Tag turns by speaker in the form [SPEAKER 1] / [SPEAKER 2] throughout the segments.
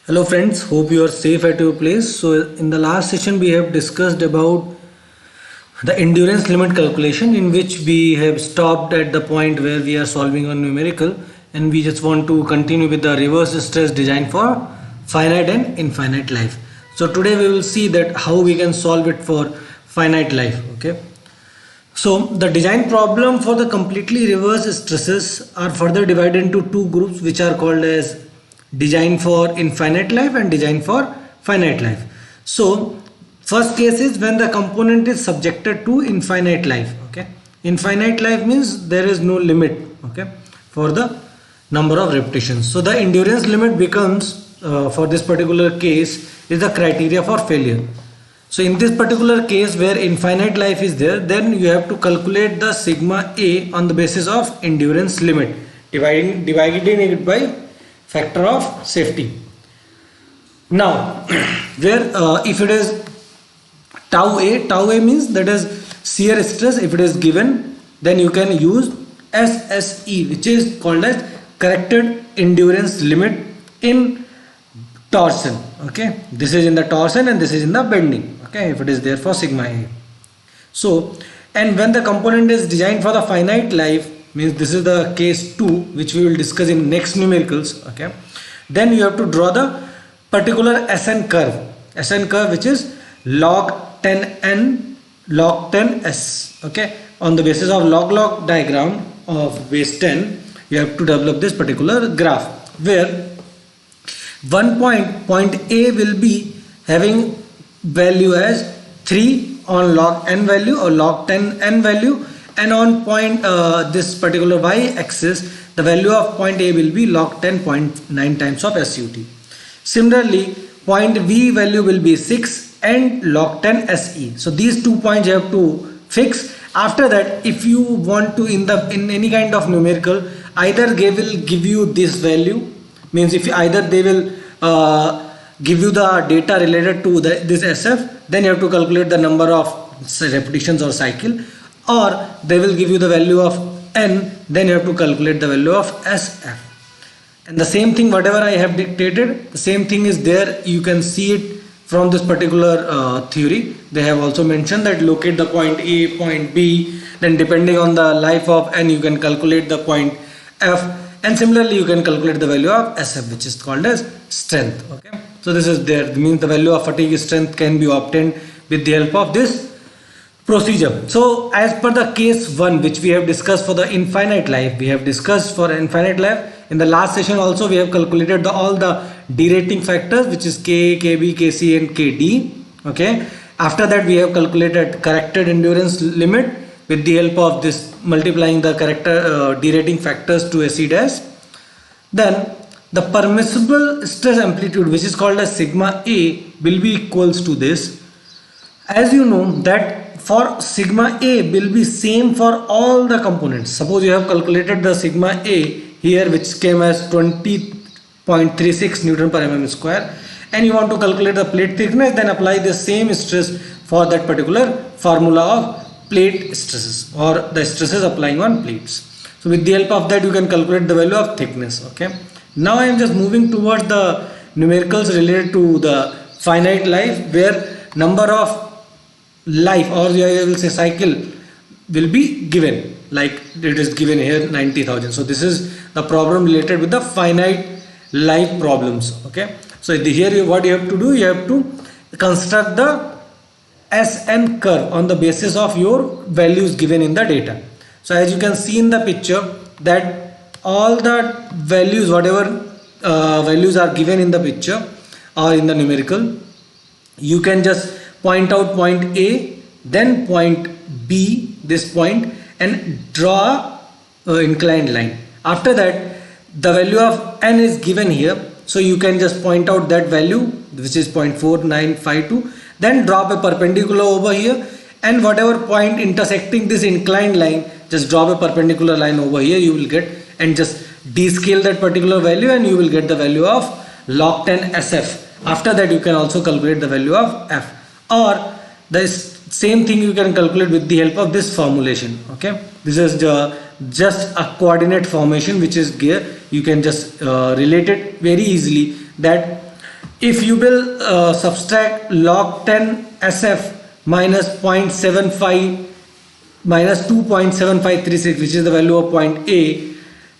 [SPEAKER 1] Hello friends, hope you are safe at your place. So in the last session we have discussed about the endurance limit calculation, in which we have stopped at the point where we are solving a numerical, and we just want to continue with the reverse stress design for finite and infinite life. So today we will see that how we can solve it for finite life. Okay. So the design problem for the completely reverse stresses are further divided into two groups, which are called as design for infinite life and design for finite life. So first case is when the component is subjected to infinite life. Okay, infinite life means there is no limit, okay, for the number of repetitions. So the endurance limit becomes for this particular case is the criteria for failure. So in this particular case where infinite life is there, then you have to calculate the sigma A on the basis of endurance limit, dividing it by factor of safety. Now where if it is tau A means that is shear stress. If it is given, then you can use SSE, which is called as corrected endurance limit in torsion. Okay, this is in the torsion and this is in the bending. Okay, if it is there for sigma A. So, and when the component is designed for the finite life, means this is the case 2, which we will discuss in next numericals. Okay, then you have to draw the particular SN curve, which is log 10n log 10s. Okay, on the basis of log diagram of base 10, you have to develop this particular graph where one point A will be having value as 3 on log n value or log 10 n value, and on point this particular y axis the value of point A will be log 10.9 times of SUT. Similarly, point V value will be 6 and log 10 SE. So these 2 points you have to fix. After that, if you want to in any kind of numerical, either they will give you this value, means if either they will give you the data related to this SF, then you have to calculate the number of repetitions or cycle, or they will give you the value of n, then you have to calculate the value of SF. And the same thing whatever I have dictated, the same thing is there. You can see it from this particular theory. They have also mentioned that locate the point A, point B, then depending on the life of n you can calculate the point F, and similarly you can calculate the value of SF, which is called as strength. Okay, so this is there, means the value of fatigue strength can be obtained with the help of this procedure. So as per the case 1, which we have discussed for the infinite life, we have discussed for infinite life in the last session also, we have calculated all the derating factors, which is K, KB, KC and KD. Okay, after that we have calculated corrected endurance limit with the help of this multiplying the derating factors to AC dash. Then the permissible stress amplitude, which is called as sigma A, will be equals to this. As you know that for sigma A will be same for all the components. Suppose you have calculated the sigma A here, which came as 20.36 Newton per mm square, and you want to calculate the plate thickness, then apply the same stress for that particular formula of plate stresses or the stresses applying on plates. So with the help of that you can calculate the value of thickness. Okay, now I am just moving towards the numericals related to the finite life, where number of life, or I will say cycle, will be given, like it is given here 90,000. So this is the problem related with the finite life problems. Okay, so here what you have to do, you have to construct the SN curve on the basis of your values given in the data. So as you can see in the picture that all the values, whatever values are given in the picture or in the numerical, you can just point out point A, then point B, this point, and draw a inclined line. After that the value of n is given here, so you can just point out that value, which is 0.4952, then drop a perpendicular over here, and whatever point intersecting this inclined line, just drop a perpendicular line over here, you will get, and just descale that particular value, and you will get the value of log 10 SF. After that you can also calculate the value of F, or the same thing you can calculate with the help of this formulation. Okay, this is just a coordinate formation which is here. You can just relate it very easily, that if you will subtract log 10 SF minus 0.75 minus 2.7536, which is the value of point A,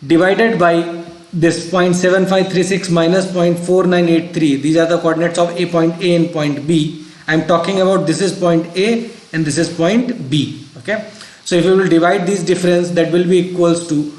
[SPEAKER 1] divided by this 0.7536 minus 0.4983, these are the coordinates of point A and point B. I am talking about this is point A and this is point B. Okay, so if you will divide these difference, that will be equals to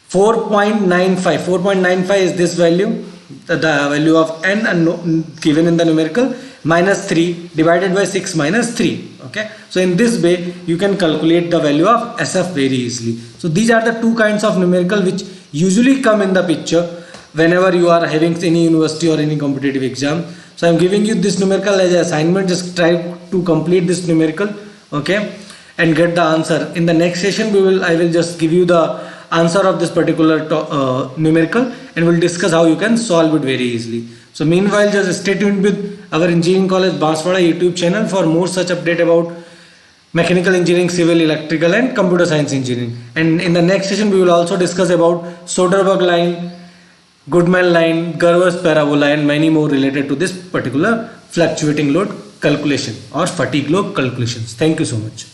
[SPEAKER 1] 4.95. 4.95 is this value, the value of n given in the numerical, minus 3 divided by 6 minus 3. Okay, so in this way you can calculate the value of SF very easily. So these are the two kinds of numerical which usually come in the picture whenever you are having any university or any competitive exam. So I am giving you this numerical as an assignment. Just try to complete this numerical, okay, and get the answer. In the next session I will just give you the answer of this particular numerical, and we'll discuss how you can solve it very easily. So meanwhile, just stay tuned with our Engineering College Banswara YouTube channel for more such update about mechanical engineering, civil, electrical and computer science engineering. And in the next session we will also discuss about Soderberg line, Goodman line, Gervais parabola and many more related to this particular fluctuating load calculation or fatigue load calculations. Thank you so much.